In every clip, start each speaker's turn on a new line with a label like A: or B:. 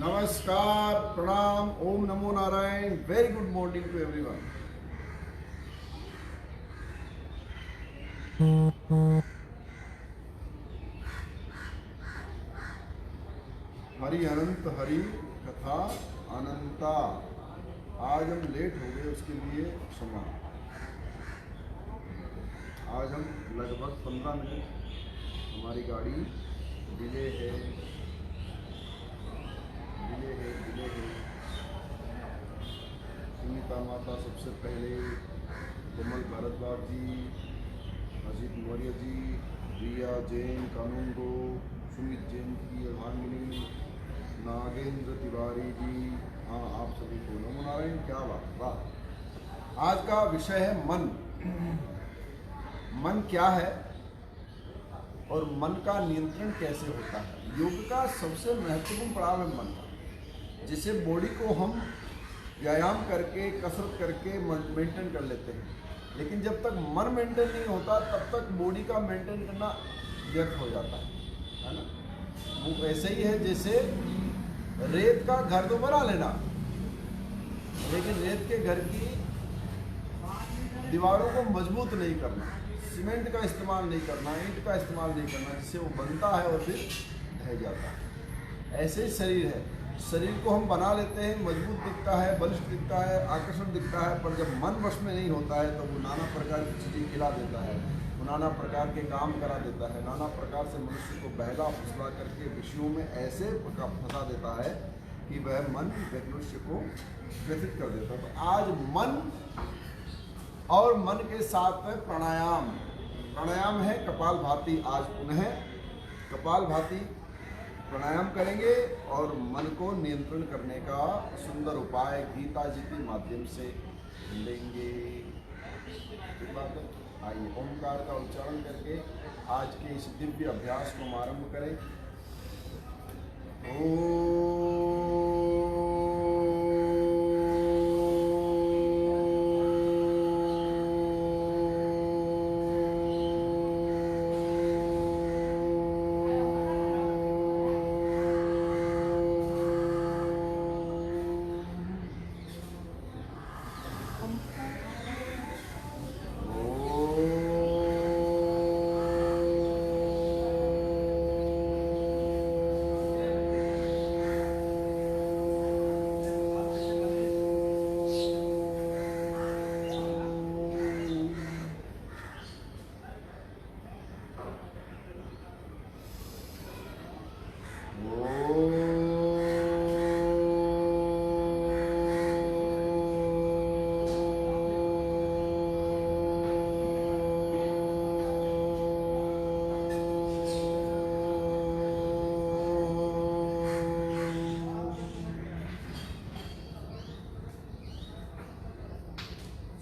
A: नमस्कार, प्रणाम, ओम नमो Narayan. Very good morning to everyone. Hari अनंत हरि कथा अनंता। आज हम लेट हो गए, उसके लिए क्षमा। आज हम लगभग 15 मिनट हमारी गाड़ी डिले है। सुनीता माता सबसे पहले, कोमल भारद्वाज जी, अजीत मौर्य जी, रिया जैन कानूनगो, सुमित जैन की अर्धांगिनी, नागेंद्र तिवारी जी। हाँ, आप सभी को नमो नारायण। क्या बात, वाह। आज का विषय है मन। मन क्या है और मन का नियंत्रण कैसे होता है। योग का सबसे महत्वपूर्ण पड़ाव है मन का। जिसे बॉडी को हम व्यायाम करके, कसरत करके मेंटेन कर लेते हैं, लेकिन जब तक मन मेंटेन नहीं होता तब तक बॉडी का मेंटेन करना व्यर्थ हो जाता है ना। वो ऐसे ही है जैसे रेत का घर तो बना लेना, लेकिन रेत के घर की दीवारों को मजबूत नहीं करना, सीमेंट का इस्तेमाल नहीं करना, ईंट का इस्तेमाल नहीं करना, जिससे वो बनता है और फिर ढह जाता है। ऐसे ही शरीर है। शरीर को हम बना लेते हैं, मजबूत दिखता है, बलिष्ठ दिखता है, आकर्षण दिखता है, पर जब मन वश में नहीं होता है तो वो नाना प्रकार की चीज़ें खिला देता है, वो नाना प्रकार के काम करा देता है, नाना प्रकार से मनुष्य को बहला फुसला करके विषयों में ऐसे फंसा देता है कि वह मन मनुष्य को व्यथित कर देता है। तो आज मन और मन के साथ प्राणायाम। प्राणायाम है कपालभाति। आज पुनः कपालभाति प्राणायाम करेंगे और मन को नियंत्रण करने का सुंदर उपाय गीता जी के माध्यम से लेंगे। ठीक बात है। आइए ओमकार का उच्चारण करके आज के इस दिव्य अभ्यास को हम आरंभ करें।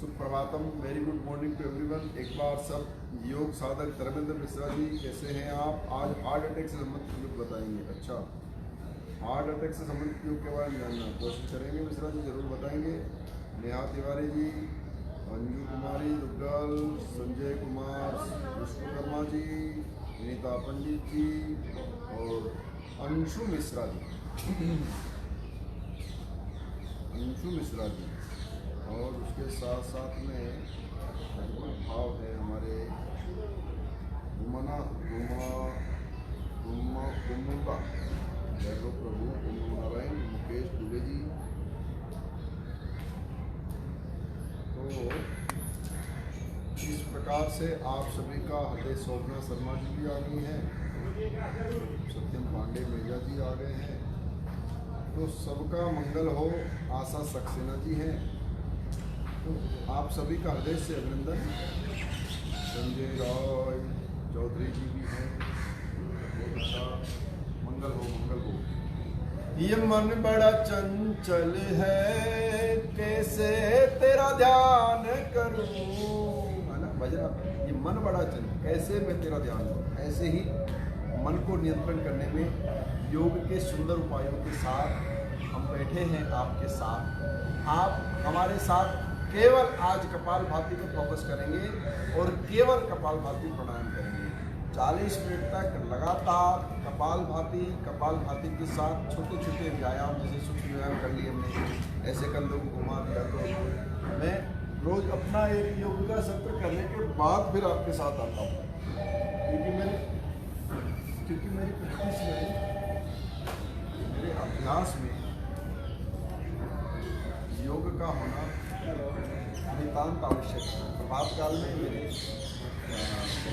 A: सुप्रभातम, very good morning to everyone. एक बार सब योग साधक धर्मेंद्र मिश्रा जी, कैसे हैं आप? आज हार्ट अटैक से संबंधित योग बताएंगे। अच्छा, हार्ट अटैक से संबंधित योग के बारे में जानना कोशिश करेंगे। मिश्रा जी जरूर बताएंगे। नेहा तिवारी जी, अंजू कुमारी दुग्गल, संजय कुमार विश्वकर्मा जी, विनीता पंडित जी और अंशु मिश्रा जी। अंशु मिश्रा जी और उसके साथ साथ में अद्भुत भाव है हमारे गुम्मुका जय प्रभु नारायण मुकेश दुबे जी। तो इस प्रकार से आप सभी का हृदय शोभना शर्मा जी भी आ गई हैं, सत्यम पांडे मेजा जी आ गए हैं। तो सबका मंगल हो। आशा सक्सेना जी हैं। तो आप सभी का हृदय से अभिनंदन। संजय राय चौधरी जी भी हैं। बहुत अच्छा, मंगल हो, मंगल हो। ये मन बड़ा चंचल है, कैसे तेरा ध्यान करूं, है ना भजन। ये मन बड़ा चंचल, कैसे मैं तेरा ध्यान करूं। ऐसे ही मन को नियंत्रण करने में योग के सुंदर उपायों के साथ हम बैठे हैं आपके साथ। आप हमारे साथ केवल आज कपालभाति को फोकस करेंगे और केवल कपालभाति प्राणायाम करेंगे। 40 मिनट तक लगातार कपालभाति के साथ छोटे छोटे व्यायाम, जैसे सूक्ष्म व्यायाम कर लिए हमने, ऐसे कंधों को घुमा दिया, तो मैं रोज अपना एक योग का सत्र करने के बाद फिर आपके साथ आता हूँ, क्योंकि मेरी प्रैक्टिस में, मेरे अभ्यास में योग का होना नितांत आवश्यक है। प्रभातकाल में मेरे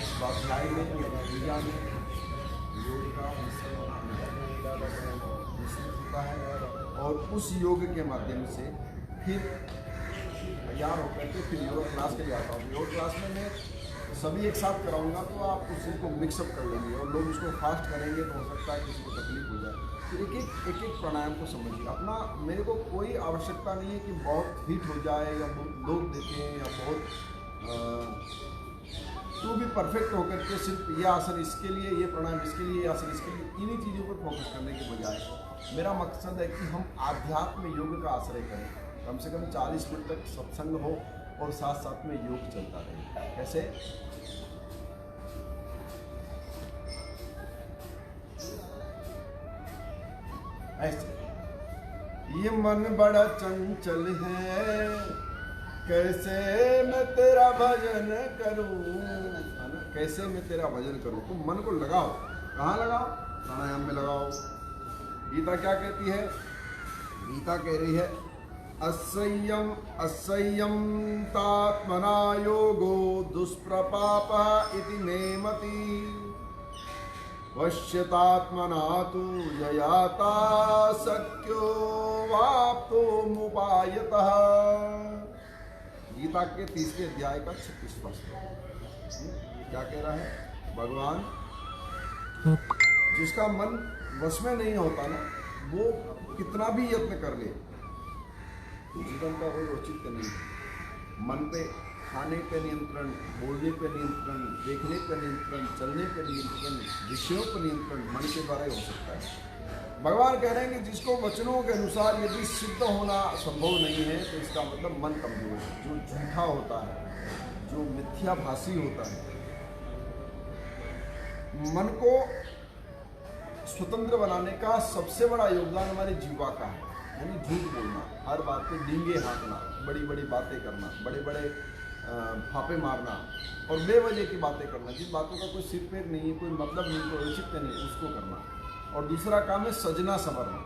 A: स्वाध्याय में, मेरी क्रिया में योग का निश्चय होता है, और उस योग के माध्यम से फिर तैयार होकर के फिर योग क्लास के लिए आता हूँ। योग क्लास में मैं सभी एक साथ कराऊंगा, तो आप उसी को मिक्सअप कर लेंगे, और लोग उसको फास्ट करेंगे तो हो सकता है किसी को तकलीफ हो जाए। फिर एक एक प्राणायाम को समझिए अपना। मेरे को कोई आवश्यकता नहीं है कि बहुत हिट हो जाए या बहुत लोग देखें या बहुत तो भी परफेक्ट होकर के सिर्फ ये आसन इसके लिए, ये प्राणायाम इसके लिए, ये आसन इसके लिए, इन्हीं चीज़ों पर फोकस करने के बजाय मेरा मकसद है कि हम आध्यात्म योग का आश्रय करें। कम से कम 40 मिनट तक सत्संग हो और साथ साथ में योग चलता रहे। कैसे? ऐसे, ये मन बड़ा चंचल है, कैसे मैं तेरा भजन करूं, कैसे मैं तेरा भजन करूं। तो मन को लगाओ। कहाँ लगाओ? प्राणायाम में लगाओ। गीता क्या कहती है? गीता कह रही है असंयम असंयम तात्मना योगो दुष्प्रपाप इति मे मति वश्यतात्मना तु ययाता शक्यो वाप्तो मुपायतः। गीता के 30वें अध्याय का 36वां श्लोक क्या कह रहा है? भगवान, जिसका मन वश में नहीं होता ना, वो कितना भी यत्न कर ले, जीवन का कोई औचित्य नहीं है। मन पे, खाने पे नियंत्रण, बोलने पे नियंत्रण, देखने पे नियंत्रण, चलने पे नियंत्रण, विषयों पर नियंत्रण मन के द्वारा ही हो सकता है। भगवान कह रहे हैं कि जिसको वचनों के अनुसार यदि सिद्ध होना संभव नहीं है, तो इसका मतलब मन कमजोर है, जो झूठा होता है, जो मिथ्याभासी होता है। मन को स्वतंत्र बनाने का सबसे बड़ा योगदान हमारे जीवा का है, यानी झूठ बोलना, हर बात पे डींगे हाँकना, बड़ी बड़ी बातें करना, बड़े बड़े फापे मारना और बेवजह की बातें करना, जिन बातों का कोई सिर पैर नहीं है, कोई मतलब नहीं, कोई औचित्य नहीं, उसको करना। और दूसरा काम है सजना संवरना।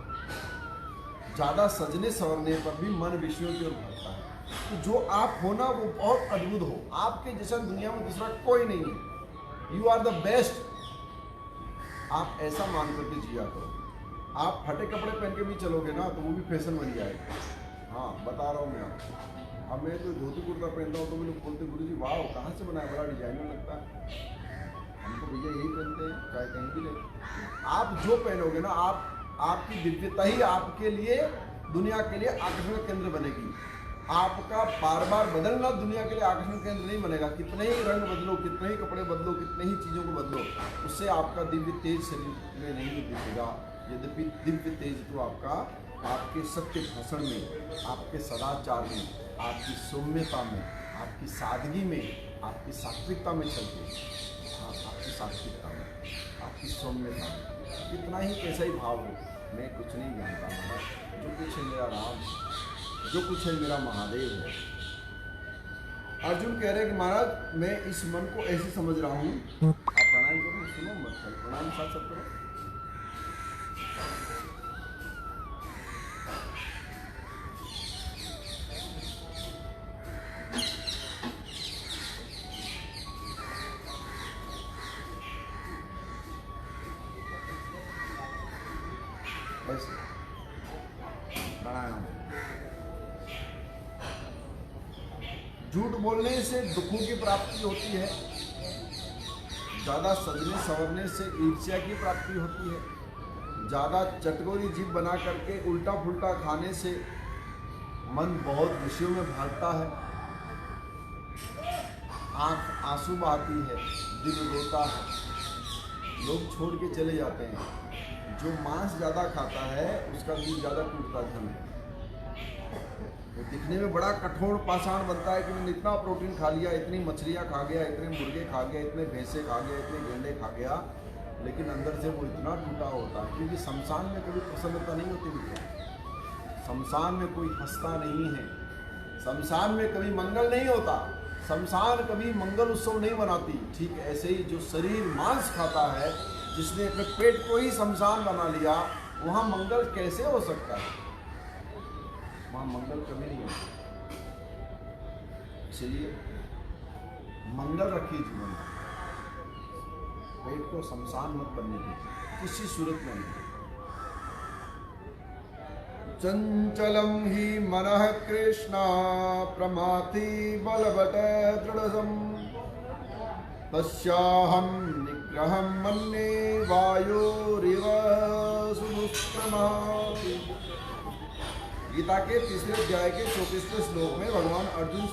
A: ज़्यादा सजने संवरने पर भी मन विषयों की ओर भागता है। तो जो आप हो ना, वो बहुत अद्भुत हो, आपके जैसा दुनिया में दूसरा कोई नहीं है। You are the best. आप ऐसा मान करके जिया करो। आप फटे कपड़े पहन के भी चलोगे ना, तो वो भी फैशन बन जाएगा। हाँ, बता रहा हूँ मैं आपको। अब मैं तो धोती कुर्ता पहनता हूँ तो मुझे बोलते गुरुजी वाह कहाँ से बनाया, बड़ा डिजाइनर लगता है। हम तो भैया यही पहनते हैं, चाहे कहीं भी ले। आप जो पहनोगे ना, आपकी दिव्यता ही आपके लिए, दुनिया के लिए आकर्षण केंद्र बनेगी। आपका बार बार बदलना दुनिया के लिए आकर्षण केंद्र नहीं बनेगा। कितने ही रंग बदलो, कितने ही कपड़े बदलो, कितने ही चीज़ों को बदलो, उससे आपका दिव्य तेज शरीर में नहीं दिखेगा। यद्यपि दिव्य तेज तो आपके सत्य भाषण में, आपके सदाचार में, आपकी सौम्यता में, आपकी सादगी में, आपकी सात्विकता में चलती है। हाँ, आपकी सात्विकता में, आपकी सौम्यता में, कितना ही कैसा ही भाव हो, मैं कुछ नहीं जानता महाराज, जो कुछ है मेरा राम, जो कुछ है मेरा महादेव है। अर्जुन कह रहे हैं कि महाराज मैं इस मन को ऐसे समझ रहा हूँ। आप प्राणायाम करो, सुनो मत, प्राणायाम साथ साथ करो। प्राणायाम। झूठ बोलने से दुखों की प्राप्ति होती है, ज़्यादा सजने संवरने से ईर्ष्या की प्राप्ति होती है, ज़्यादा चटकोरी जीभ बना करके उल्टा फुल्टा खाने से मन बहुत विषयों में भागता है, आँख आंसू बहाती है, दिल रोता है, लोग छोड़ के चले जाते हैं। जो मांस ज़्यादा खाता है उसका दिल ज़्यादा टूटता है। वो दिखने में बड़ा कठोर पाषाण बनता है कि मैंने इतना प्रोटीन खा लिया, इतनी मछलियाँ खा गया, इतने मुर्गे खा गया, इतने भैंसे खा गया, इतने गेंडे खा गया, लेकिन अंदर से वो इतना टूटा होता है। क्योंकि शमशान में कभी प्रसन्नता नहीं होती मित्रों, शमशान में कोई हंसता नहीं है, शमशान में कभी मंगल नहीं होता, शमशान कभी मंगल उत्सव नहीं मनाती। ठीक ऐसे ही जो शरीर मांस खाता है, जिसने अपने पेट को ही शमशान बना लिया, वहाँ मंगल कैसे हो सकता है? वहाँ मंगल कभी नहीं होता। इसलिए मंगल रखिए जीवन में, पेट को शमशान मत बनने दीजिए किसी सूरत में नहीं। चंचलम ही मनः कृष्णा प्रमाथि बलवट दृढ़सम तस्याहं निग्रहं मन्ये वायोरिव सुदुष्करमा। गीता के तीसरे अध्याय के 34वें श्लोक में भगवान अर्जुन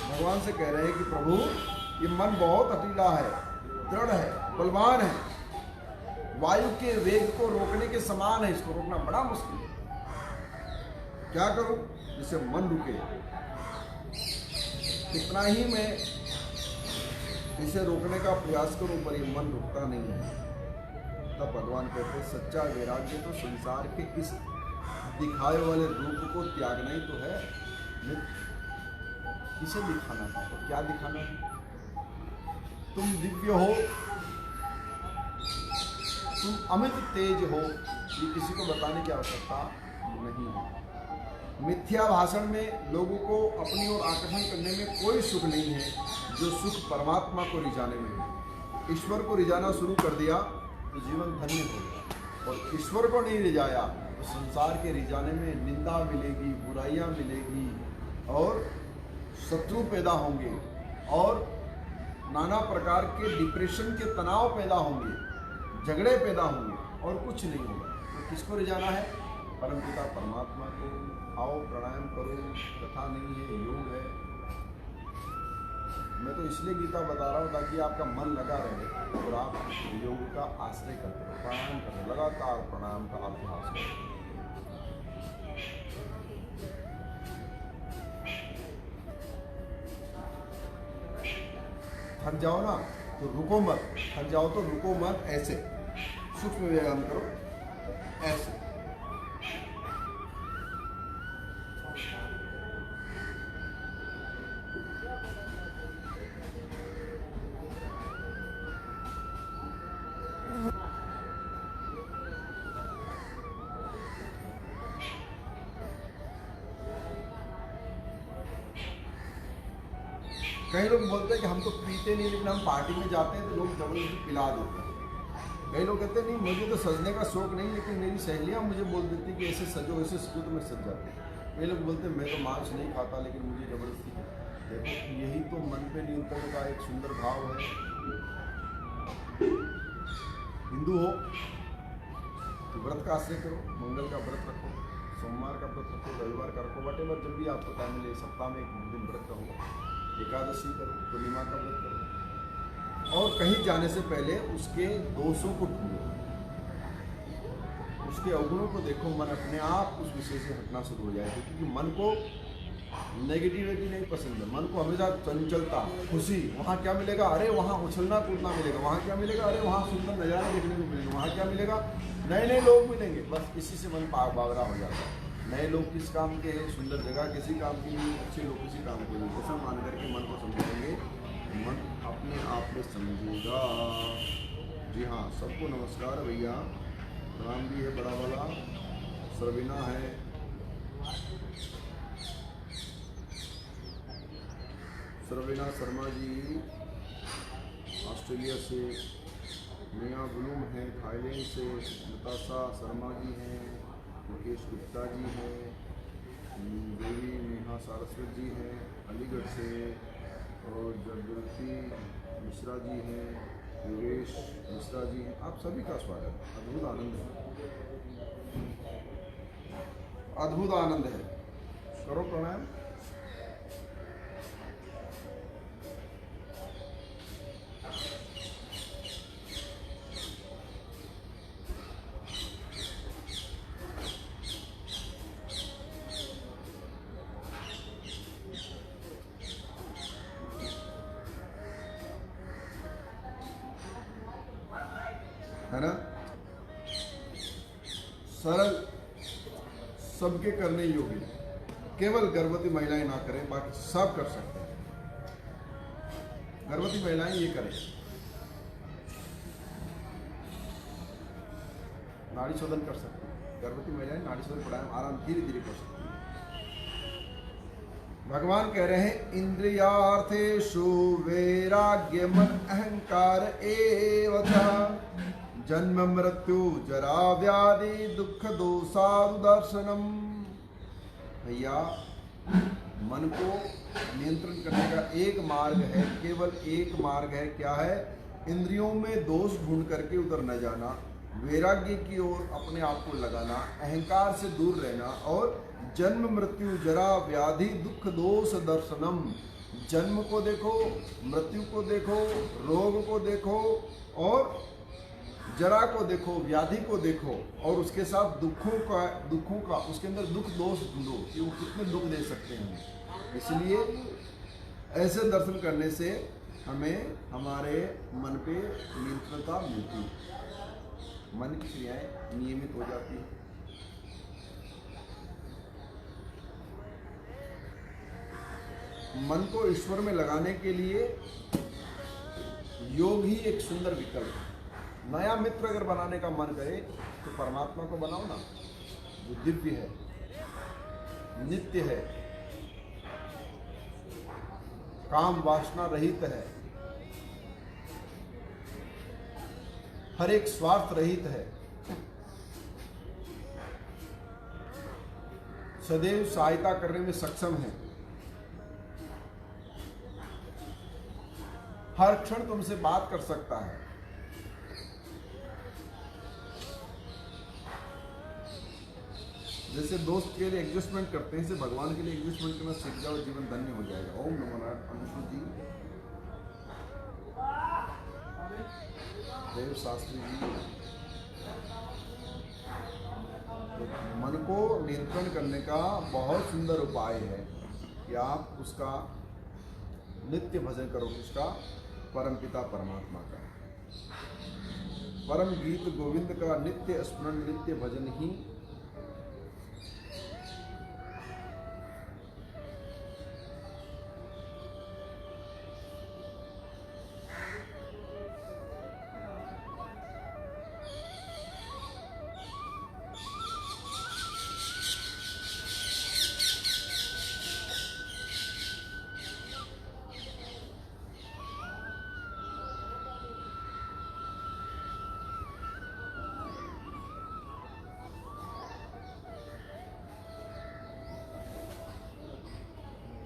A: भगवान से कह रहे हैं कि प्रभु, ये मन बहुत हठीला है, दृढ़ है, बलवान है, वायु के वेग को रोकने के समान है, इसको रोकना बड़ा मुश्किल है। क्या करूं जिससे मन रुके? कितना ही मैं इसे रोकने का प्रयास करूं पर ये मन रुकता नहीं है। तब भगवान कहते हैं सच्चा वैराग्य तो संसार के इस दिखाए वाले रूप को त्यागना ही तो है। किसे दिखाना है तो क्या दिखाना है? तुम दिव्य हो, तुम अमित तेज हो, ये किसी को बताने की आवश्यकता नहीं है। मिथ्या भाषण में लोगों को अपनी ओर आकर्षण करने में कोई सुख नहीं है, जो सुख परमात्मा को रिझाने में है। ईश्वर को रिझाना शुरू कर दिया तो जीवन धन्य हो गया, और ईश्वर को नहीं रिझाया तो संसार के रिझाने में निंदा मिलेगी, बुराइयां मिलेगी, और शत्रु पैदा होंगे, और नाना प्रकार के डिप्रेशन के तनाव पैदा होंगे, झगड़े पैदा होंगे, और कुछ नहीं होगा। तो किसको रिझाना है? परमपिता परमात्मा को। आओ प्राणायाम करो, कथा नहीं है, योग है। मैं तो इसलिए गीता बता रहा हूँ ताकि आपका मन लगा रहे और आप योग का आश्रय करते रहो, प्राणायाम करें, लगातार प्राणायाम का अभ्यास करें। थक जाओ ना तो रुको मत, थक जाओ तो रुको मत, ऐसे सूक्ष्म व्यायाम करो, ऐसे। कई लोग बोलते हैं कि हम तो पीते नहीं, लेकिन हम पार्टी में जाते हैं तो लोग जबरदस्ती पिला देते हैं। कई लोग कहते हैं नहीं मुझे तो सजने का शौक नहीं, लेकिन मेरी सहेलियाँ मुझे बोल देती कि ऐसे सजो ऐसे सजो, तो मैं सज जाती हूँ। कई लोग बोलते हैं मैं तो मांस नहीं खाता, लेकिन मुझे जबरदस्ती। देखो यही तो मन पे नियंत्रण का एक सुंदर भाव है। हिंदू हो तो व्रत का आश्रय करो, मंगल का व्रत रखो, सोमवार का व्रत रखो, रविवार का रखो, वटेवर जब भी आपको टाइम मिले, सप्ताह में एक दिन व्रत रहो, एकादशी करो, पूर्णिमा का व्रत करो, और कहीं जाने से पहले उसके दोषों को ढूंढो, उसके अवगुणों को देखो, मन अपने आप उस विषय से हटना शुरू हो जाएगा। क्योंकि मन को नेगेटिविटी नहीं पसंद है, मन को हमेशा चंचलता, खुशी। वहाँ क्या मिलेगा? अरे वहाँ उछलना कूदना मिलेगा। वहाँ क्या मिलेगा? अरे वहाँ सुंदर नज़ारा देखने को मिलेगा। वहाँ क्या मिलेगा? नए नए लोग मिलेंगे। बस इसी से मन बावरा हो जाता है। नए लोग किस काम के हैं? सुंदर जगह किसी काम की नहीं, अच्छे लोग किसी काम के नहीं। ऐसा मान करके मन को समझेंगे, मन अपने आप में समझेगा। जी हाँ, सबको नमस्कार भैया, प्रणाम भी है बड़ा वाला, सरवीना है, सरवीना शर्मा जी ऑस्ट्रेलिया से, मियाँ गुलूम हैं थाईलैंड से, नताशा शर्मा जी हैं, मुकेश गुप्ता जी हैं, देवी नेहा सारस्वत जी हैं अलीगढ़ से, और जगृति मिश्रा जी हैं, योगेश मिश्रा जी हैं। आप सभी का स्वागत। अद्भुत आनंद है, अद्भुत आनंद है। करो प्राणायाम। है ना। सरल, सबके करने योग्य, केवल गर्भवती महिलाएं ना करें, बाकी सब कर सकते हैं। गर्भवती महिलाएं ये करें। नाड़ी शोधन कर सकते हैं, गर्भवती महिलाएं नाड़ी शोधन प्राणायाम आराम धीरे धीरे कर सकती हैं। भगवान कह रहे हैं इंद्रियार्थेषु वैराग्य मन अहंकार एव च जन्म मृत्यु जरा व्याधि दुख दोषादर्शनम। भैया, मन को नियंत्रण करने का एक मार्ग है, केवल एक मार्ग है। क्या है? इंद्रियों में दोष ढूंढ करके उधर न जाना, वैराग्य की ओर अपने आप को लगाना, अहंकार से दूर रहना, और जन्म मृत्यु जरा व्याधि दुख दोष दर्शनम। जन्म को देखो, मृत्यु को देखो, रोग को देखो, और जरा को देखो, व्याधि को देखो, और उसके साथ दुखों का उसके अंदर दुख दोष ढूंढो कि वो कितने दुख दे सकते हैं। इसलिए ऐसे दर्शन करने से हमें हमारे मन पे नियंत्रणता मिलती है, मन की क्रियाएं नियमित हो जाती है। मन को ईश्वर में लगाने के लिए योग ही एक सुंदर विकल्प है। नया मित्र अगर बनाने का मन करे तो परमात्मा को बनाओ ना, जो दिव्य है, नित्य है, काम वासना रहित है, हर एक स्वार्थ रहित है, सदैव सहायता करने में सक्षम है, हर क्षण तुमसे बात कर सकता है। जैसे दोस्त के लिए एडजस्टमेंट करते हैं, इसे भगवान के लिए एडजस्टमेंट करना सीख जाओ, जीवन धन्य हो जाएगा। ओम नमो नारायण। अनुषु जी, देव शास्त्री जी, तो मन को नियंत्रण करने का बहुत सुंदर उपाय है कि आप उसका नित्य भजन करो। उसका परमपिता परमात्मा का परम गीत गोविंद का नित्य स्मरण, नित्य भजन ही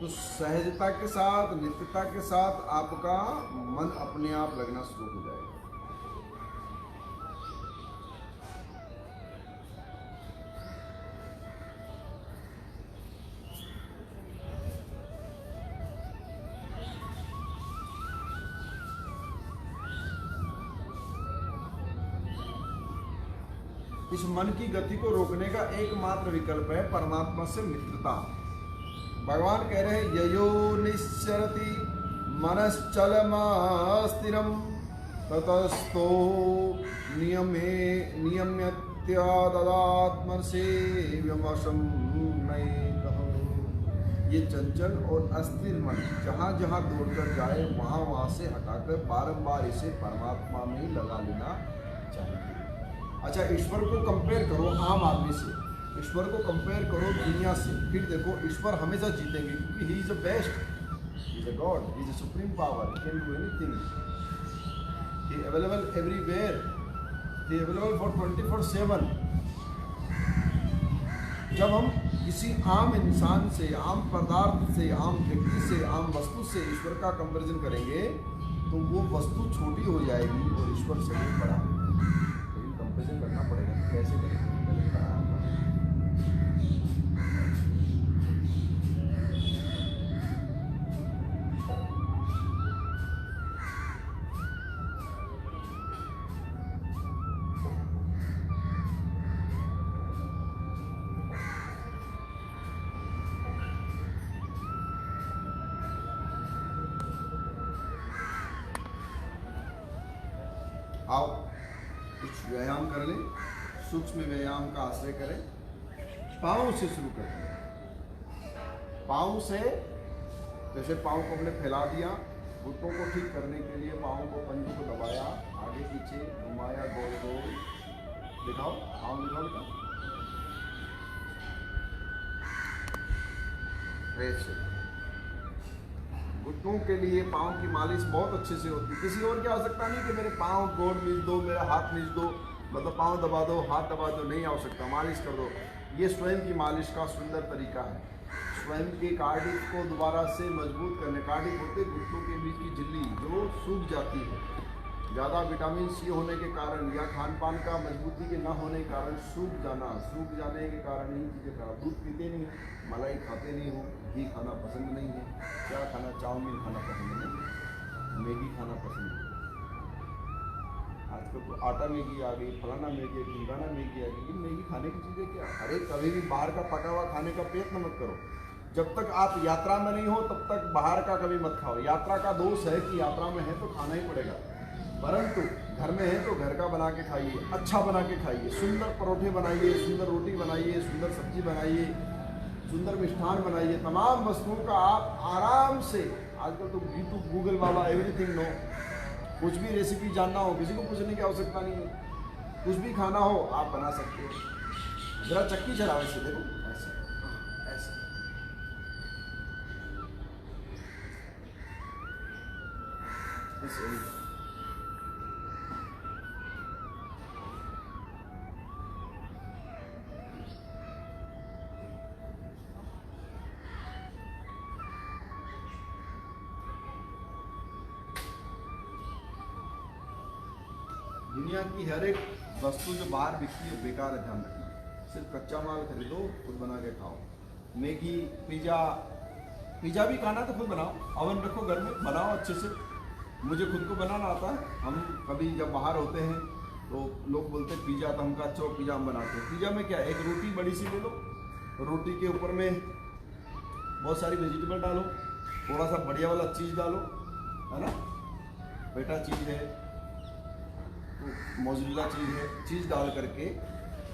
A: तो सहजता के साथ, नित्यता के साथ आपका मन अपने आप लगना शुरू हो जाएगा। इस मन की गति को रोकने का एकमात्र विकल्प है परमात्मा से मित्रता। भगवान कह रहे हैं ययो निश्चरति मनश्चलमस्थिरं ततस्तो नियम्यत्याददात्मसेव्यमशं नैकः। ये चंचल और अस्थिर मन जहाँ जहाँ दौड़कर जाए वहाँ वहाँ से हटाकर बारंबार इसे परमात्मा में ही लगा लेना चाहिए। अच्छा, ईश्वर को कंपेयर करो आम आदमी से, ईश्वर को कंपेयर करो दुनिया से, फिर देखो ईश्वर हमेशा जीतेंगे, क्योंकि he is the best, he is a God, he is a supreme power, he can do anything, he available everywhere, he available for 24/7। जब हम किसी आम इंसान से, आम पदार्थ से, आम व्यक्ति से, आम वस्तु से ईश्वर का कंपेरिजन करेंगे तो वो वस्तु छोटी हो जाएगी और ईश्वर से बहुत बड़ा। लेकिन कंपेरिजन करना पड़ेगा, कैसे करेंगे? आओ, कुछ व्यायाम कर लें, सूक्ष्म व्यायाम का आश्रय करें। पाँव से शुरू करते हैं। पाँव से जैसे पाँव को हमने फैला दिया, घुटनों को ठीक करने के लिए पाँव को, पंजों को दबाया, आगे पीछे घुमाया, गोल गोल। दिखाओ, पाँव दिखाओ बेटा। ऐसे घुटनों के लिए पाँव की मालिश बहुत अच्छे से होती है। किसी और की आवश्यकता नहीं कि मेरे पाँव गोड़ मीच दो, मेरा हाथ मीच दो, मतलब पाँव दबा दो, हाथ दबा दो, नहीं आवश्यकता, मालिश कर दो। ये स्वयं की मालिश का सुंदर तरीका है। स्वयं के कार्डिक को दोबारा से मजबूत करने, कार्डिक होते घुटनों के बीच की झिल्ली जो सूख जाती है, ज़्यादा विटामिन सी होने के कारण या खान पान का मजबूती के न होने के कारण सूख जाने के कारण ही चीज़ें खराब। दूध पीते नहीं हो, मलाई खाते नहीं हो, घी खाना पसंद नहीं है, क्या खाना, चाउमीन खाना पसंद नहीं, मैगी खाना पसंद है। आजकल तो आटा मैगी आ गई, फलाना मैगी, ढिंगाना मैगी आ गई। ये मैगी खाने की चीज़ें क्या? अरे कभी भी बाहर का पका हुआ खाने का प्रयत्न मत करो। जब तक आप यात्रा में नहीं हो तब तक बाहर का कभी मत खाओ। यात्रा का दोष है कि यात्रा में है तो खाना ही पड़ेगा, परंतु घर में है तो घर का बना के खाइए, अच्छा बना के खाइए, सुंदर परोठे बनाइए, सुंदर रोटी बनाइए, सुंदर सब्जी बनाइए, सुंदर मिष्ठान बनाइए। तमाम वस्तुओं का आप आराम से, आजकल तो यूट्यूब, गूगल वाला एवरीथिंग नो, कुछ भी रेसिपी जानना हो किसी को पूछने की आवश्यकता नहीं है, कुछ भी खाना हो आप बना सकते हो। जरा चक्की चलाओ, ऐसे देखो, ऐसे ऐसे ऐसे। दुनिया की हर एक वस्तु जो बाहर बिकती है बेकार है, ध्यान रखना। सिर्फ कच्चा माल खरीदो, खुद बना के खाओ। मैगी, पिज़्ज़ा भी खाना तो खुद बनाओ, ओवन रखो घर में, बनाओ अच्छे से। मुझे खुद को बनाना आता है। हम कभी जब बाहर होते हैं तो लोग बोलते हैं पिज़्ज़ा, तो हम कहा अच्छा पिज़्ज़ा हम बनाते हैं। पिज़्ज़ा में क्या, एक रोटी बड़ी सी ले लो, रोटी के ऊपर में बहुत सारी वेजिटेबल डालो, थोड़ा सा बढ़िया वाला चीज़ डालो, है ना, बेटा चीज़ है, मोज़रेला चीज़ है, चीज़ डाल करके,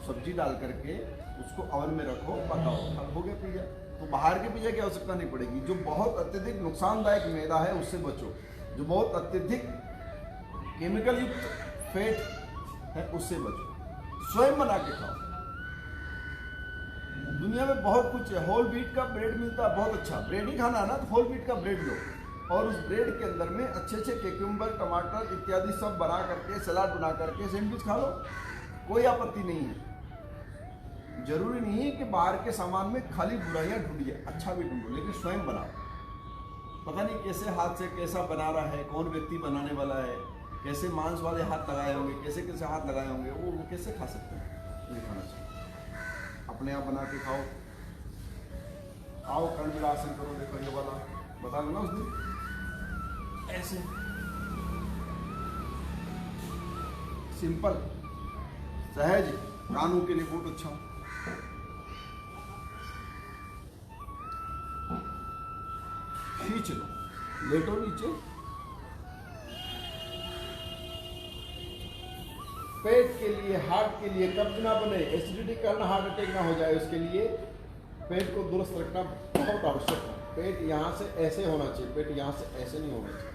A: सब्जी डाल करके उसको ओवन में रखो, पकाओ, अब हो गया पिज़्ज़ा। तो बाहर के पिज़्ज़ा की आवश्यकता नहीं पड़ेगी। जो बहुत अत्यधिक नुकसानदायक मैदा है उससे बचो, जो बहुत अत्यधिक केमिकल युक्त फैट है उससे बचो, स्वयं बना के खाओ। दुनिया में बहुत कुछ है, होल व्हीट का ब्रेड मिलता है, बहुत अच्छा। ब्रेड ही खाना है ना, तो होल व्हीट का ब्रेड लो और उस ब्रेड के अंदर में अच्छे अच्छे क्यूकम्बर, टमाटर इत्यादि सब बना करके, सलाद बना करके सैंडविच खा लो, कोई आपत्ति नहीं है। जरूरी नहीं है कि बाहर के सामान में खाली बुराइयां ढूंढिए, अच्छा भी ढूंढो, लेकिन स्वयं बनाओ। पता नहीं कैसे हाथ से कैसा बना रहा है, कौन व्यक्ति बनाने वाला है, कैसे मांस वाले हाथ लगाए होंगे, कैसे कैसे हाथ लगाए होंगे, वो कैसे खा सकते हैं? नहीं खाना चाहिए। अपने आप बना के खाओ। आओ कर्णविलासन करो, देखो ये वाला बता दो ना उस दिन, ऐसे सिंपल सहज, कानों के लिए बहुत अच्छा। खींच लो, लेटो नीचे, पेट के लिए, हार्ट के लिए, कब्ज ना बने, एसिडिटी करना, हार्ट अटैक ना हो जाए, उसके लिए पेट को दुरुस्त रखना बहुत आवश्यक है। पेट यहाँ से ऐसे होना चाहिए, पेट यहाँ से ऐसे नहीं होना चाहिए,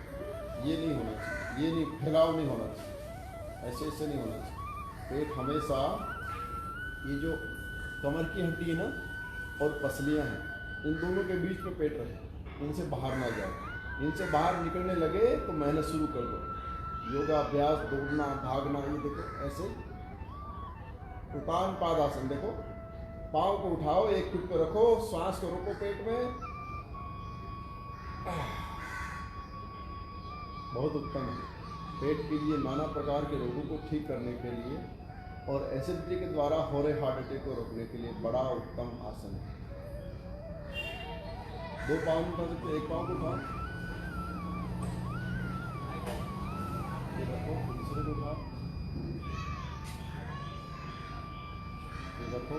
A: ये नहीं होना चाहिए, ये नहीं, फैलाव नहीं होना चाहिए, ऐसे ऐसे नहीं होना चाहिए। पेट हमेशा, ये जो कमर की हड्डी है ना और पसलियाँ हैं, इन दोनों के बीच में पेट रहे, इनसे बाहर ना जाए। इनसे बाहर निकलने लगे तो मेहनत शुरू कर दो, योगाभ्यास, दौड़ना, भागना। ये देखो ऐसे उतान पादासन, देखो पाँव को उठाओ, एक फुट पे रखो, श्वास को रोको पेट में, बहुत उत्तम है। पेट के लिए, नाना प्रकार के रोगों को ठीक करने के लिए और एसिडिटी के द्वारा हो रहे हार्ट अटैक को रोकने के लिए बड़ा उत्तम आसन है। दो पाँव उठा सकते, एक पाँव को उठाओ, रखो, दूसरे को उठाओ, रखो,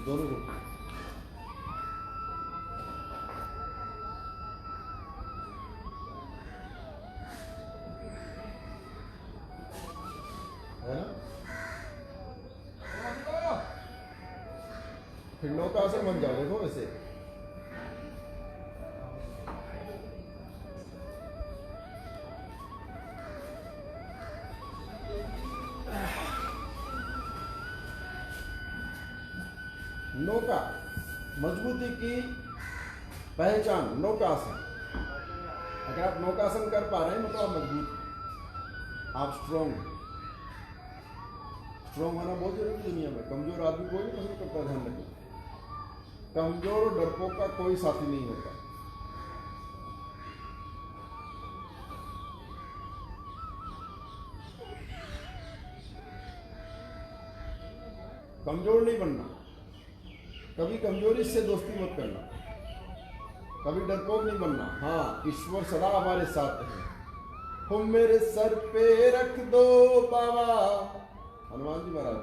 A: दोनों को उठाओ। है ना? फिर नौकासन बन जाओ, देखो ऐसे। नौका मजबूती की पहचान, नौकासन। अगर आप नौकासन कर पा रहे हैं मतलब आप मजबूत, आप स्ट्रॉन्ग होना बहुत जरूरी है दुनिया में। कमजोर आदमी कोई नहीं पसंद करता, ध्यान रखिए। कमजोर और डरपोक का कोई साथी नहीं होता। कमजोर नहीं बनना, कभी कमजोरी से दोस्ती मत करना, कभी डरपोक नहीं बनना। हाँ, ईश्वर सदा हमारे साथ है। हो मेरे सर पे रख दो बाबा, हनुमान जी महाराज,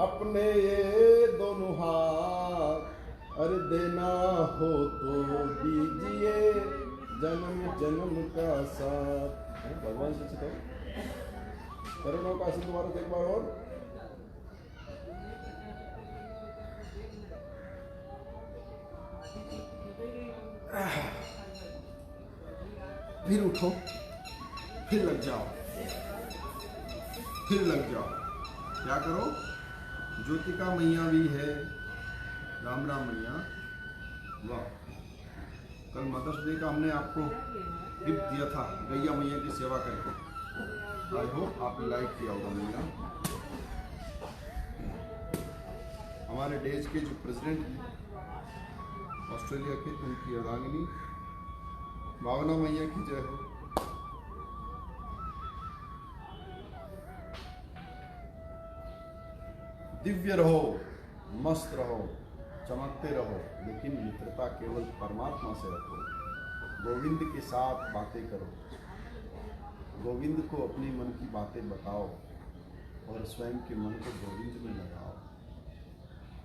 A: अपने ये दोनों हाथ, अरे देना हो तो दीजिए जन्म जन्म का साथ। भगवान से चितो करो का आसन दोबारा एक बार और। फिर उठो, फिर लग जाओ, फिर लग जाओ। क्या करो? ज्योतिका मैया भी है, राम राम मैया, वाह। कल मदर्स डे का हमने आपको गिफ्ट दिया था गैया मैया की सेवा करके। आई होप आपने लाइक किया होगा मैया। हमारे देश के जो प्रेसिडेंट ऑस्ट्रेलिया के, उनकी अर्धांगिनी भावना मैया की जय हो। दिव्य रहो, मस्त रहो, चमकते रहो, लेकिन मित्रता केवल परमात्मा से रखो। गोविंद के साथ बातें करो, गोविंद को अपने मन की बातें बताओ और स्वयं के मन को गोविंद में लगाओ।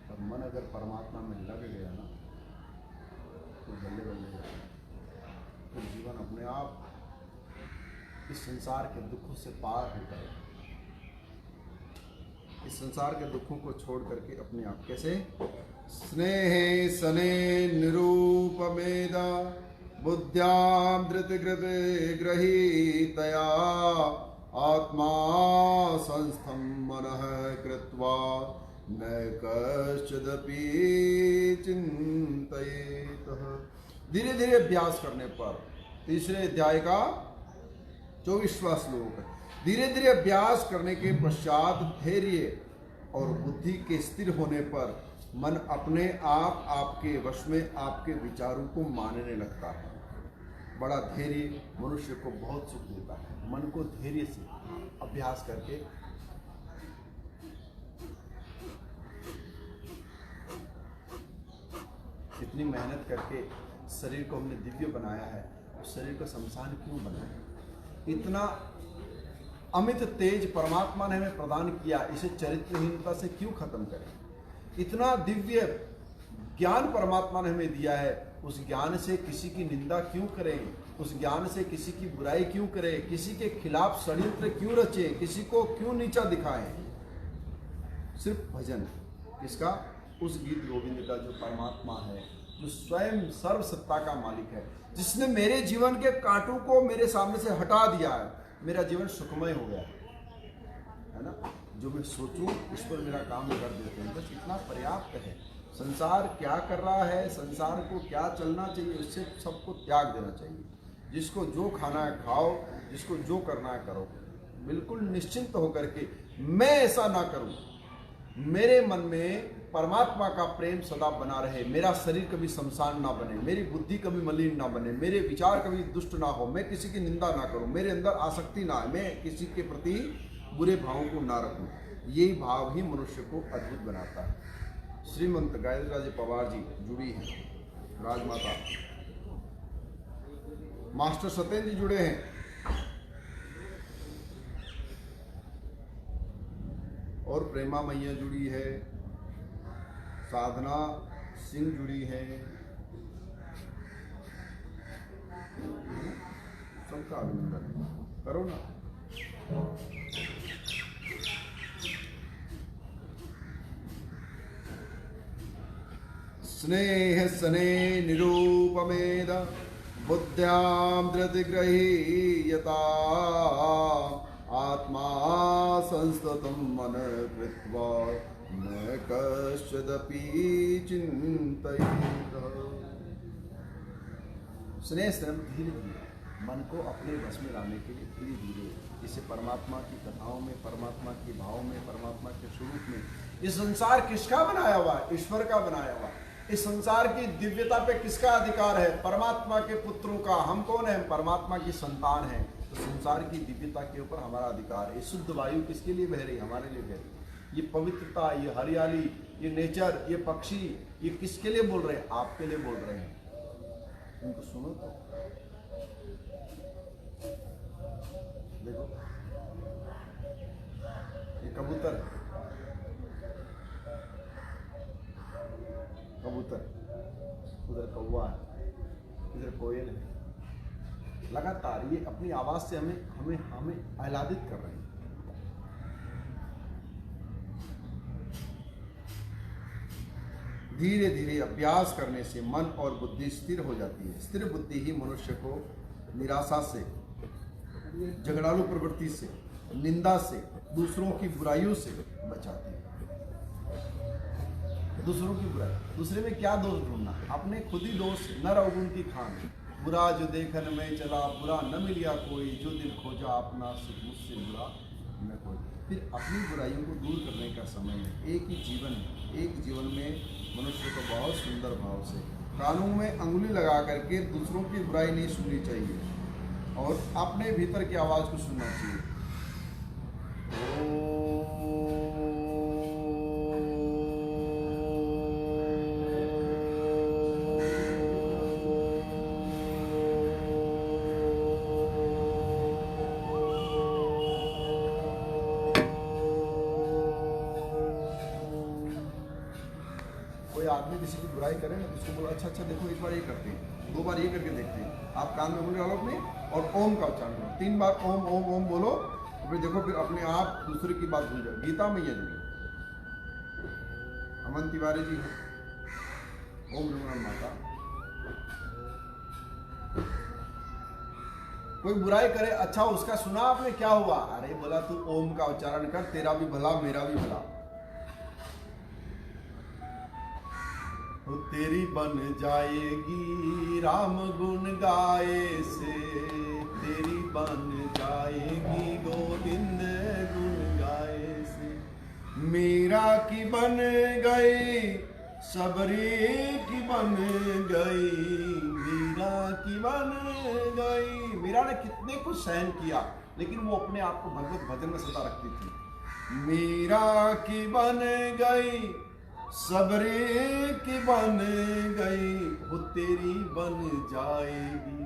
A: और मन अगर परमात्मा में लग गया ना तो बल्ले बल्ले तो जीवन अपने आप इस संसार के दुखों से पार होता है। इस संसार के दुखों को छोड़ करके अपने आप कैसे स्नेहे सने निरूपमेदा बुद्ध्यां धृतकृत ग्रहीतया आत्मा संस्थं मनः कृत्वा न कश्चिदपि चिन्तयेत्। धीरे धीरे अभ्यास करने पर, तीसरे अध्याय का 24वां श्लोक, धीरे धीरे अभ्यास करने के पश्चात धैर्य और बुद्धि के स्थिर होने पर मन अपने आप आपके वश में आपके विचारों को मानने लगता है। बड़ा धैर्य मनुष्य को बहुत सुख देता है। मन को धैर्य से अभ्यास करके इतनी मेहनत करके शरीर को हमने दिव्य बनाया है, उस शरीर को शमशान क्यों बनाया? इतना अमित तेज परमात्मा ने हमें प्रदान किया, इसे चरित्रहीनता से क्यों खत्म करें? इतना दिव्य ज्ञान परमात्मा ने हमें दिया है, उस ज्ञान से किसी की निंदा क्यों करें? उस ज्ञान से किसी की बुराई क्यों करें? किसी के खिलाफ षड्यंत्र क्यों रचें? किसी को क्यों नीचा दिखाएं? सिर्फ भजन किसका? उस गीत गोविंद का जो परमात्मा है, जो स्वयं सर्व सत्ता का मालिक है, जिसने मेरे जीवन के कांटों को मेरे सामने से हटा दिया है। मेरा जीवन सुखमय हो गया है ना। जो मैं सोचूं उस पर मेरा काम कर देते हैं, बस इतना पर्याप्त है। संसार क्या कर रहा है, संसार को क्या चलना चाहिए, उससे सबको त्याग देना चाहिए। जिसको जो खाना है खाओ, जिसको जो करना है करो, बिल्कुल निश्चिंत होकर के। मैं ऐसा ना करूं, मेरे मन में परमात्मा का प्रेम सदा बना रहे, मेरा शरीर कभी शमशान ना बने, मेरी बुद्धि कभी मलिन ना बने, मेरे विचार कभी दुष्ट ना हो, मैं किसी की निंदा ना करूं, मेरे अंदर आसक्ति ना है, मैं किसी के प्रति बुरे भावों को ना रखूं। यही भाव ही मनुष्य को अद्भुत बनाता है। श्रीमंत गायत्री राजे पवार जी जुड़ी हैं, राजमाता मास्टर सत्येंद्र जी जुड़े हैं, और प्रेमा मैया जुड़ी है, साधना सिंह जुड़ी है। सबका अभिनंदन करो ना। स्नेह सने निरूपमेद बुद्ध्यां धृतिग्रहीयता आत्मा संस्ततं मन कृत्वा न कश्चिदपि चिन्तयेत्। स्नेह स्नेह धीरे धीरे मन को अपने वश में लाने के लिए धीरे धीरे, इसे परमात्मा की कथाओं में, परमात्मा के भाव में, परमात्मा के स्वरूप में। ये संसार किसका बनाया हुआ है? ईश्वर का बनाया हुआ। इस संसार की दिव्यता पे किसका अधिकार है? परमात्मा के पुत्रों का। हम कौन है? परमात्मा की संतान है। तो संसार की दिव्यता के ऊपर हमारा अधिकार है। शुद्ध वायु किसके लिए बह रही? हमारे लिए बह रही। ये पवित्रता, ये हरियाली, ये नेचर, ये पक्षी, ये किसके लिए बोल रहे हैं? आपके लिए बोल रहे हैं। इनको सुनो तो देखो, ये कबूतर है, कबूतर, उधर कौवा है, इधर कोयल है। लगातार ये अपनी आवाज से हमें हमें हमें आह्लादित कर रहे हैं। धीरे धीरे अभ्यास करने से मन और बुद्धि स्थिर हो जाती है। स्थिर बुद्धि ही मनुष्य को निराशा से, झगड़ालू प्रवृत्ति से, निंदा से, दूसरों की बुराइयों से बचाती है। दूसरों की बुराई, दूसरे में क्या दोष ढूंढना? अपने खुद ही दोष। न रवगुण की खान, बुरा जो देखन में चला, बुरा न मिलिया कोई, जो दिल खोजा अपना मुझसे बुरा न कोई। फिर अपनी बुराइयों को दूर करने का समय है। एक ही जीवन है, एक जीवन में मनुष्य को बहुत सुंदर भाव से कानों में अंगुली लगा करके दूसरों की बुराई नहीं सुननी चाहिए और अपने भीतर की आवाज को सुनना चाहिए। कोई आदमी किसी की बुराई करे ना, उसको बोला अच्छा अच्छा देखो, एक बार ये करते हैं, दो बार ये करके देखते हैं। आप कान में उंगली डालो अपने और ओम का उच्चारण करो, 3 बार ओम ओम ओम बोलो, फिर देखो, फिर अपने आप दूसरे की बात भूल जाओ। गीता में ये जुड़ी। अमन तिवारी जी हैं, ओम रमन माता। कोई बुराई करे, अच्छा उसका सुना आपने, क्या हुआ? अरे बोला तू ओम का उच्चारण कर, तेरा भी भला मेरा भी भला। तेरी बन जाएगी राम गुण गाए से, तेरी बन जाएगी गोविंद गुण गाए से। मीरा की बन गई, सबरी की बन गई, मीरा की बन गई। मीरा ने कितने कुछ सहन किया, लेकिन वो अपने आप को भगवत भजन में सदा रखती थी। मीरा की बन गई, सबरे की बन गई, वो तेरी बन जाएगी,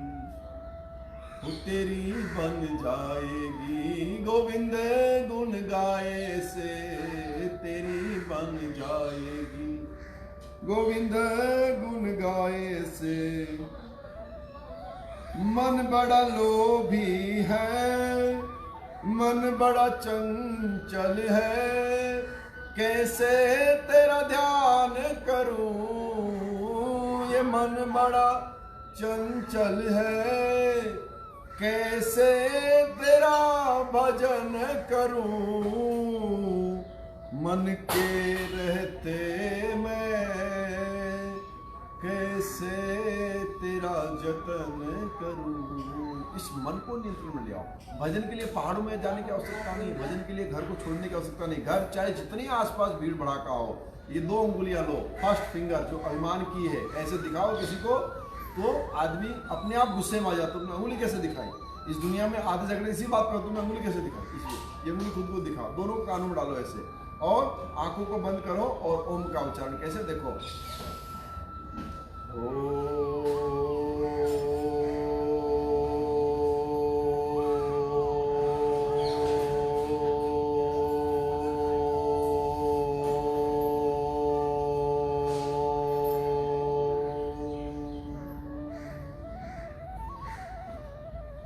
A: वो तेरी बन जाएगी। गोविंद गुण गाए से तेरी बन जाएगी, गोविंद गुण गाए से। मन बड़ा लोभी है, मन बड़ा चंचल है, कैसे तेरा ध्यान करूं? ये मन बड़ा चंचल है, कैसे तेरा भजन करूं? मन के रहते मैं कैसे तेरा जतन करूं? इस मन को नियंत्रण में ले आओ। भजन के लिए पहाड़ों में जाने की आवश्यकता नहीं, भजन के लिए घर को छोड़ने की आवश्यकता नहीं। घर चाहे जितनी आसपास भीड़ भड़ाका हो, ये 2 उंगलियां लो, फर्स्ट फिंगर जो अभिमान की है, ऐसे दिखाओ किसी को, तो आदमी अपने आप गुस्से में आ जाता है। तुमने उंगली कैसे दिखाई? इस दुनिया में आधे झगड़े इसी बात पर, तुमने उंगली कैसे दिखाई? इसलिए ये उंगली खुद को दिखाओ, दोनों को कानों में डालो ऐसे, और आंखों को बंद करो और ओम का उच्चारण कैसे देखो।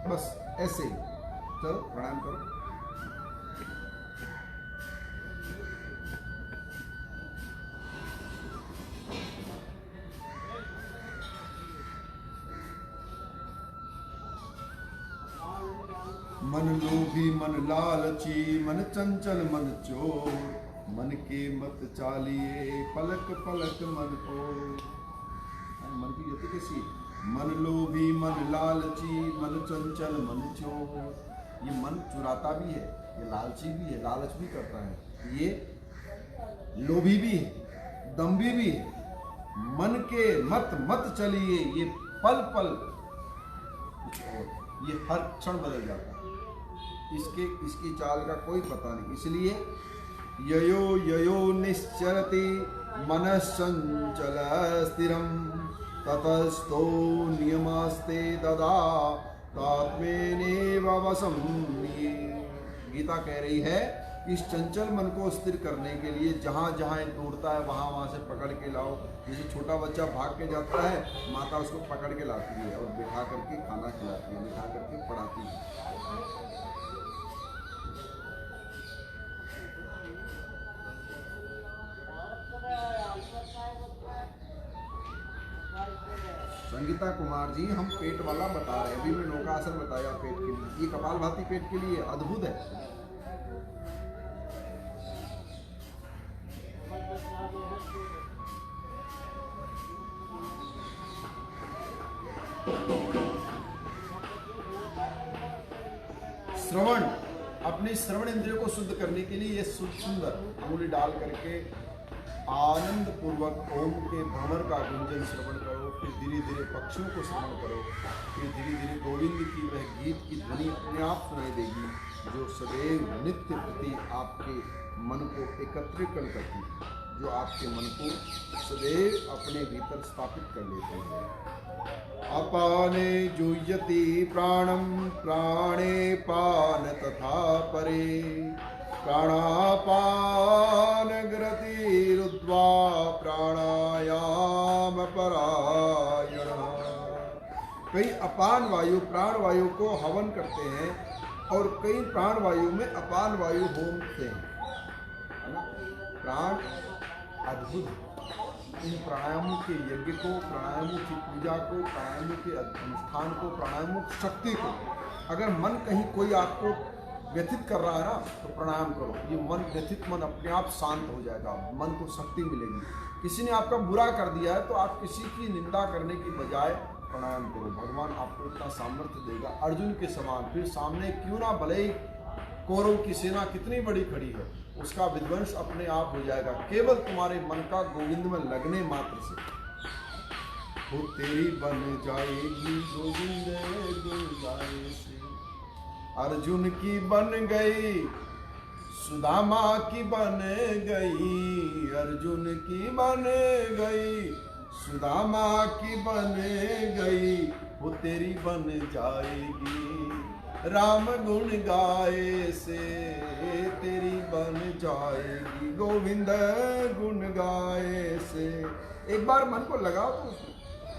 A: बस ऐसे ही चलो, प्रणाम करो। मन लोभी मन लालची मन चंचल मन चोर, मन के मत चालिए पलक पलक मन को। मन की गति कैसी? मन लोभी मन लालची मन चंचल मन चोर। ये मन चुराता भी है, ये लालची भी है, लालच भी करता है, ये लोभी भी है, दम्भी भी है। मन के मत मत चलिए, ये पल पल कुछ और, ये हर क्षण बदल जाता है। इसकी चाल का कोई पता नहीं। इसलिए ययो ययो निश्चरति मनश्चंचल स्थिरम ततस्तो नियमास्ते तदा तात्मेनेव वशं। गीता कह रही है इस चंचल मन को स्थिर करने के लिए जहाँ जहाँ दौड़ता है वहाँ से पकड़ के लाओ। जैसे छोटा बच्चा भाग के जाता है, माता उसको पकड़ के लाती है और बिठा करके खाना खिलाती है, बिठा करके पढ़ाती है। संगीता कुमार जी, हम पेट वाला बता रहे हैं, अभी मैं नौकासन बताया पेट के लिए, ये कपालभाति पेट के लिए अद्भुत है। श्रवण, अपने श्रवण इंद्रियों को शुद्ध करने के लिए ये सुंदर अंगुली डाल करके आनंद पूर्वक ओम के भ्रमर का गुंजन श्रवण करो, फिर धीरे धीरे पक्षियों को श्रवण करो, फिर धीरे धीरे गोविंद की वह गीत की ध्वनि अपने आप सुनाई देगी जो सदैव नित्य प्रति आपके मन को एकत्रित करती है, जो आपके मन को सदैव अपने भीतर स्थापित कर लेते हैं। अपाने जुह्यति प्राणम प्राणे पान तथा परे, प्राणापान ग्रतिरुद्वा प्राणायाम परायण। कई अपान वायु प्राण वायु को हवन करते हैं और कई प्राण वायु में अपान वायु होमते हैं। प्राण अद्भुत, इन प्राणायामों के यज्ञ को, प्राणायामों की पूजा को, प्राणायामों के अनुष्ठान को, प्राणायामों की शक्ति को, अगर मन कहीं कोई आपको व्यथित कर रहा है ना तो प्राणायाम करो। ये मन व्यथित मन अपने आप शांत हो जाएगा, मन को शक्ति मिलेगी। किसी ने आपका बुरा कर दिया है तो आप किसी की निंदा करने की बजाय प्राणायाम करो, भगवान आपको इतना सामर्थ्य देगा अर्जुन के समान। फिर सामने क्यों ना भले ही कौरव की सेना कितनी बड़ी खड़ी है, उसका विध्वंस अपने आप हो जाएगा, केवल तुम्हारे मन का गोविंद में लगने मात्र से। वो तेरी बन जाएगी गोविंद गुण गाए से। अर्जुन की बन गई, सुदामा की बन गई, अर्जुन की बन गई, सुदामा की बन गई, वो तेरी बन जाएगी। राम गुण गाए से तेरी बन जाएगी, गोविंद गुण गाए से। एक बार मन को लगाओ तो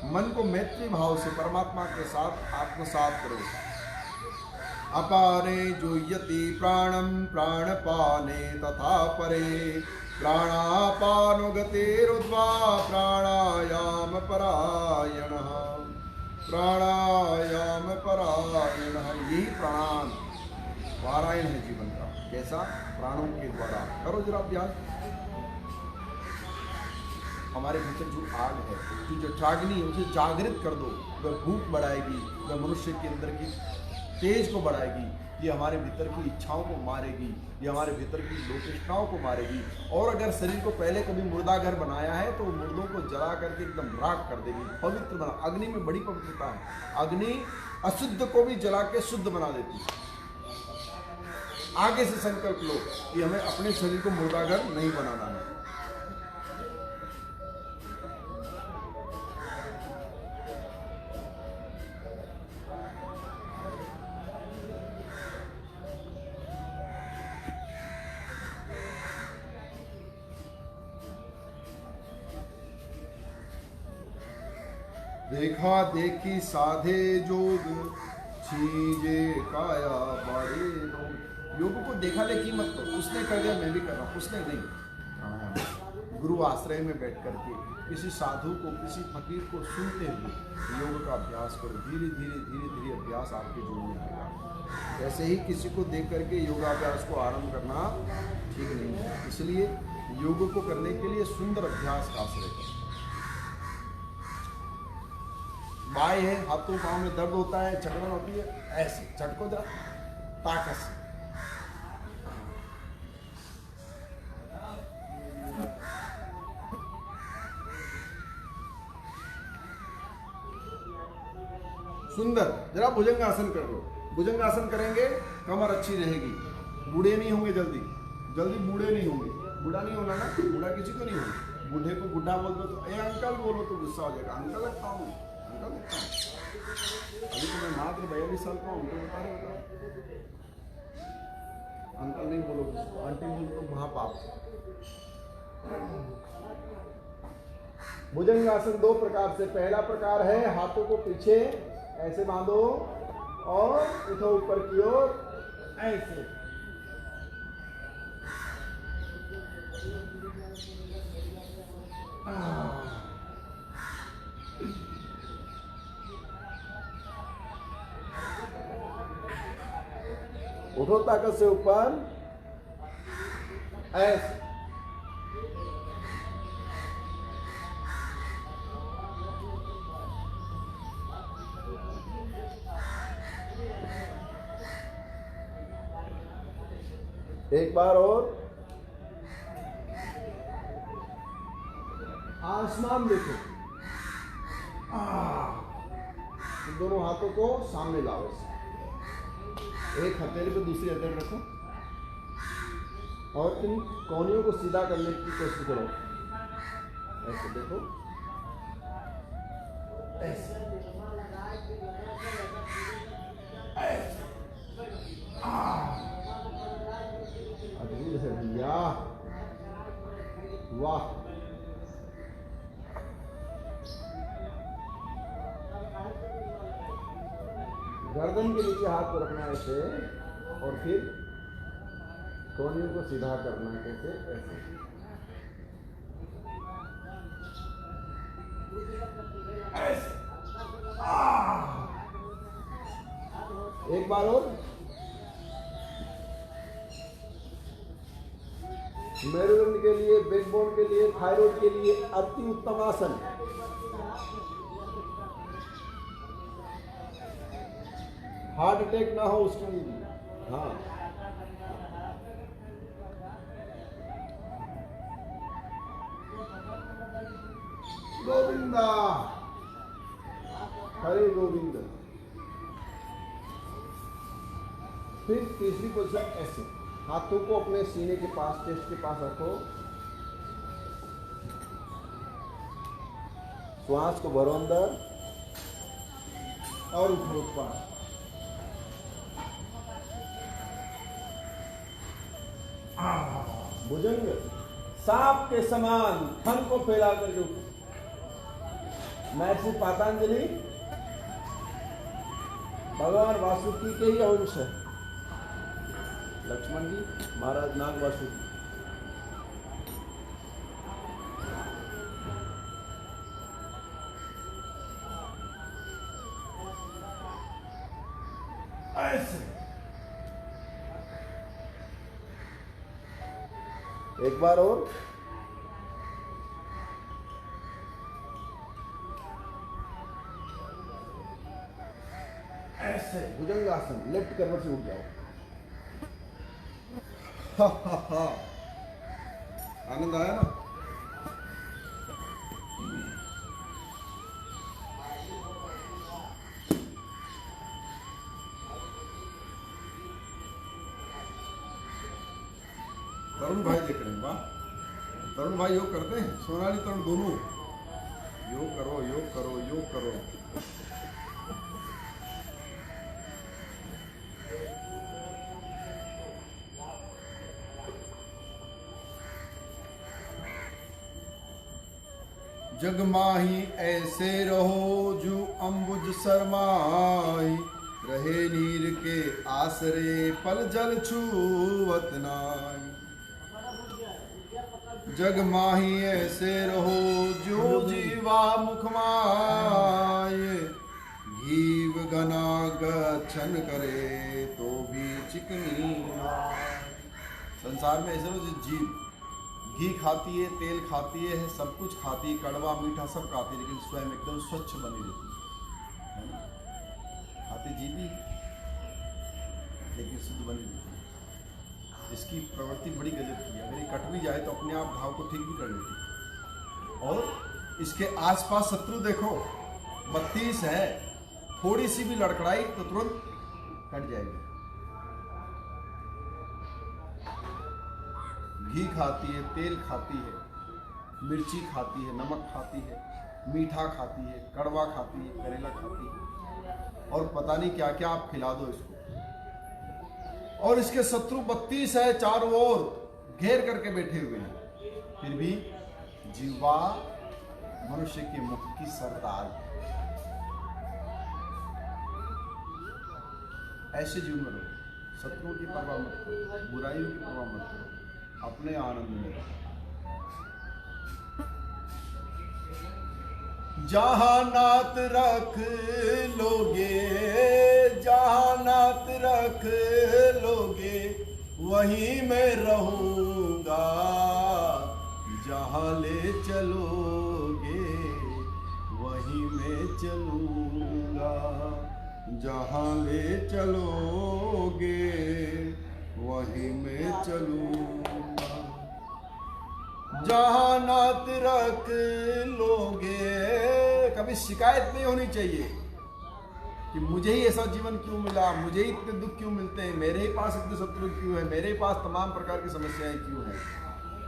A: मन को मैत्री भाव से परमात्मा के साथ आत्मसात करो। अपारे जुह्यति प्राणम प्राणपाने तथा परे, प्राणापानो गतिरुद्वा प्राणायाम परायण, प्राणायाम परायण। यही प्राण पारायण है जीवन का। कैसा? प्राणों के द्वारा। करो जरा अभ्यास। हमारे भीतर जो आग है, जो जागनी है, उसे जागृत कर दो। वह भूख बढ़ाएगी, वह मनुष्य के अंदर की तेज को बढ़ाएगी, ये हमारे भीतर की इच्छाओं को मारेगी, ये हमारे भीतर की लोकेष्णाओं को मारेगी। और अगर शरीर को पहले कभी मुर्दा घर बनाया है तो मुर्दों को जला करके एकदम राख कर देगी, पवित्र बना। अग्नि में बड़ी पवित्रता है, अग्नि अशुद्ध को भी जला के शुद्ध बना देती है। आगे से संकल्प लो कि हमें अपने शरीर को मुर्दा घर नहीं बनाना है। देखा देखी साधे जोग, छीजे काया बारे लोग। योग को देखा देखी मत करो, उसने कर दिया मैं भी कर रहा हूँ, उसने नहीं। गुरु आश्रय में बैठ करके किसी साधु को, किसी फकीर को सुनते हुए योग का अभ्यास करो। धीरे धीरे धीरे धीरे अभ्यास आपके जीवन में आएगा। ऐसे ही किसी को देख करके योगाभ्यास को आरंभ करना ठीक नहीं है। इसलिए योग को करने के लिए सुंदर अभ्यास का आश्रय करो। बाय है, हाथों पाँव में दर्द होता है, जकड़न होती है, ऐसे झटको जरा ताकत से। सुंदर, जरा भुजंगासन कर लो। भुजंगासन करेंगे कमर अच्छी रहेगी, बूढ़े नहीं होंगे, जल्दी जल्दी बूढ़े नहीं होंगे। बूढ़ा नहीं होना ना, बूढ़ा किसी को नहीं होगा। बूढ़े को बुढ़ा बोल दो तो ए अंकल बोलो तो गुस्सा हो जाएगा। अंकल लगता हूँ, अंकल लगता हूँ। अभी तो मैं मात्र 42 साल का हूँ, उनको बता रहे हो। अंकल नहीं बोलो, आंटी बोलो तो महापाप। भुजंगासन दो प्रकार से। पहला प्रकार है हाथों को पीछे ऐसे बांधो और उठो ऊपर की ओर ऐसे। उठो ताकत से ऊपर ऐसे। एक बार और। आसमान देखो। दोनों हाथों को सामने लाओ। एक हथेली पे दूसरी हथेली रखो और इन कोहनियों को सीधा करने की कोशिश करो। ऐसे देखो, ऐसे अद्भुत है भैया, वाह। गर्दन के नीचे हाथ को रखना ऐसे और फिर कोहनियों को सीधा करना कैसे, ऐसे। एक बार और। मेरुदंड के लिए, बैकबोन के लिए, थायराइड के लिए अति उत्तम आसन। हार्ट अटैक ना हो उसके लिए। हाँ, गोविंदा हरे गोविंद। फिर तीसरी पोजीशन ऐसे, हाथों को अपने सीने के पास, चेस्ट के पास रखो। श्वास को भरो अंदर और उठो ऊपर। भुजंग सांप के समान फन को फैला करके उठो। महर्षि पातंजलि भगवान वासुकी के ही अंश है। लक्ष्मण जी महाराज नाग वासुकी। ऐसे एक बार और। ऐसे भुजंगासन, लेफ्ट करवट से उठ जाओ। आनंद आया ना? तरुण भाई देख रहे हैं, वाह। तरुण भाई योग करते हैं, सोनाली तरुण दोनों। योग करो, योग करो, योग करो। जग माही ऐसे रहो जो अम्बुज शर्माई, रहे नीर के आसरे पल जल छूवत नाई। जग माही ऐसे रहो जो जीवा मुख माये, घीव गना गच्छन करे तो भी चिकनी नाय। संसार में ऐसे रहो जो जीव घी खाती है, तेल खाती है, सब कुछ खाती है, कड़वा मीठा सब खाती है, लेकिन स्वयं एकदम स्वच्छ बनी रहती है ना? खाती जीवी लेकिन शुद्ध बनी रहती है। इसकी प्रवृत्ति बड़ी गजब की है। अगर ये कट भी जाए तो अपने आप घाव को ठीक भी कर लेती है। और इसके आसपास शत्रु देखो 32 है, थोड़ी सी भी लड़खड़ाई तो तुरंत कट जाएगी। घी खाती है, तेल खाती है, मिर्ची खाती है, नमक खाती है, मीठा खाती है, कड़वा खाती है, करेला खाती है, और पता नहीं क्या क्या आप खिला दो इसको। और इसके शत्रु 32 है, चारों ओर घेर करके बैठे हुए हैं, फिर भी जीवा मनुष्य के मुख की सरताज। ऐसे जीवन में रहो, शत्रुओं की परवाह मत करो, बुराइयों की परवाह मत करो, अपने आनंद में रहो। जहां नात रख लोगे, जहां नात रख लोगे, वहीं मैं रहूंगा। जहां ले चलोगे वहीं मैं चलूंगा। जहां ले चलोगे वहीं मैं चलूंगा। जहां नात रख लोगे, कभी शिकायत नहीं होनी चाहिए कि मुझे ही ऐसा जीवन क्यों मिला, मुझे ही इतने दुख क्यों मिलते हैं, मेरे ही पास इतने शत्रु क्यों है, मेरे ही पास तमाम प्रकार की समस्याएं क्यों हैं।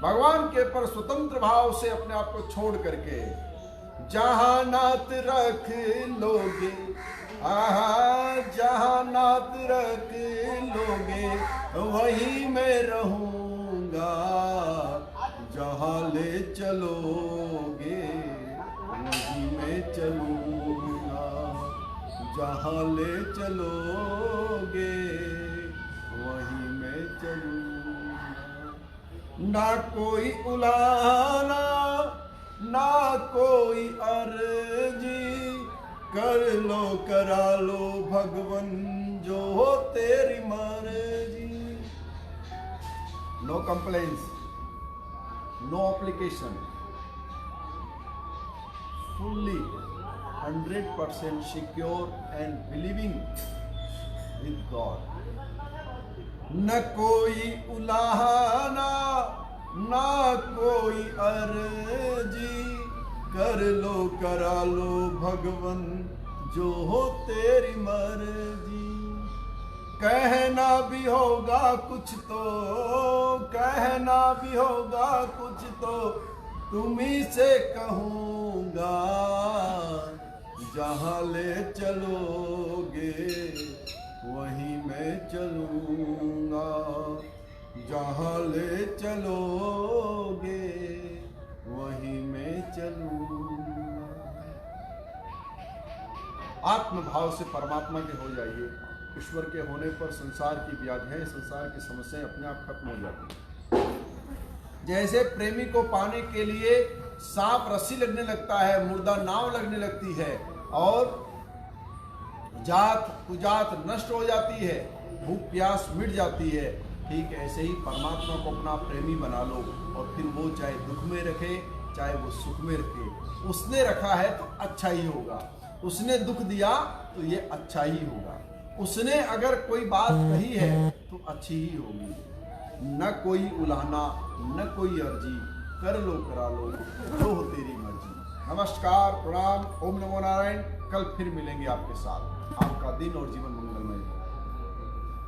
A: भगवान के पर स्वतंत्र भाव से अपने आप को छोड़ करके जहां नात रख लोगे, जहां नात रख लोगे वहीं मैं रहूंगा। जहां ले चलोगे वहीं मैं चलूंगा। जहां ले चलोगे वहीं मैं चलूंगा। ना कोई उलाना ना कोई अर्जी, कर लो करा लो भगवन जो हो तेरी मर्जी। No complaints, no application, fully 100% secure and believing with God. न कोई उलाहना ना कोई अर्जी, कर लो करा लो भगवन जो हो तेरी मर्जी। कहना भी होगा कुछ तो, कहना भी होगा कुछ तो, तुम्ही से कहूँगा। जहाँ ले चलोगे वहीं मैं चलूँगा। जहाँ ले चलोगे वहीं मैं चलूँगा। आत्मभाव से परमात्मा के हो जाइए। ईश्वर के होने पर संसार की व्याधियां, संसार की समस्याएं अपने आप खत्म हो जाती हैं। जैसे प्रेमी को पाने के लिए सांप रस्सी लगने लगता है, मुर्दा नाव लगने लगती है और जात कुजात नष्ट हो जाती है, भूख प्यास मिट जाती है, ठीक ऐसे ही परमात्मा को अपना प्रेमी बना लो और फिर वो चाहे दुख में रखे चाहे वो सुख में रखे। उसने रखा है तो अच्छा ही होगा, उसने दुख दिया तो ये अच्छा ही होगा, उसने अगर कोई बात कही है तो अच्छी ही होगी। न कोई उलाहना न कोई अर्जी, कर लो करा लो जो हो तेरी मर्जी। नमस्कार, प्रणाम, ओम नमो नारायण। कल फिर मिलेंगे आपके साथ। आपका दिन और जीवन मंगलमय हो।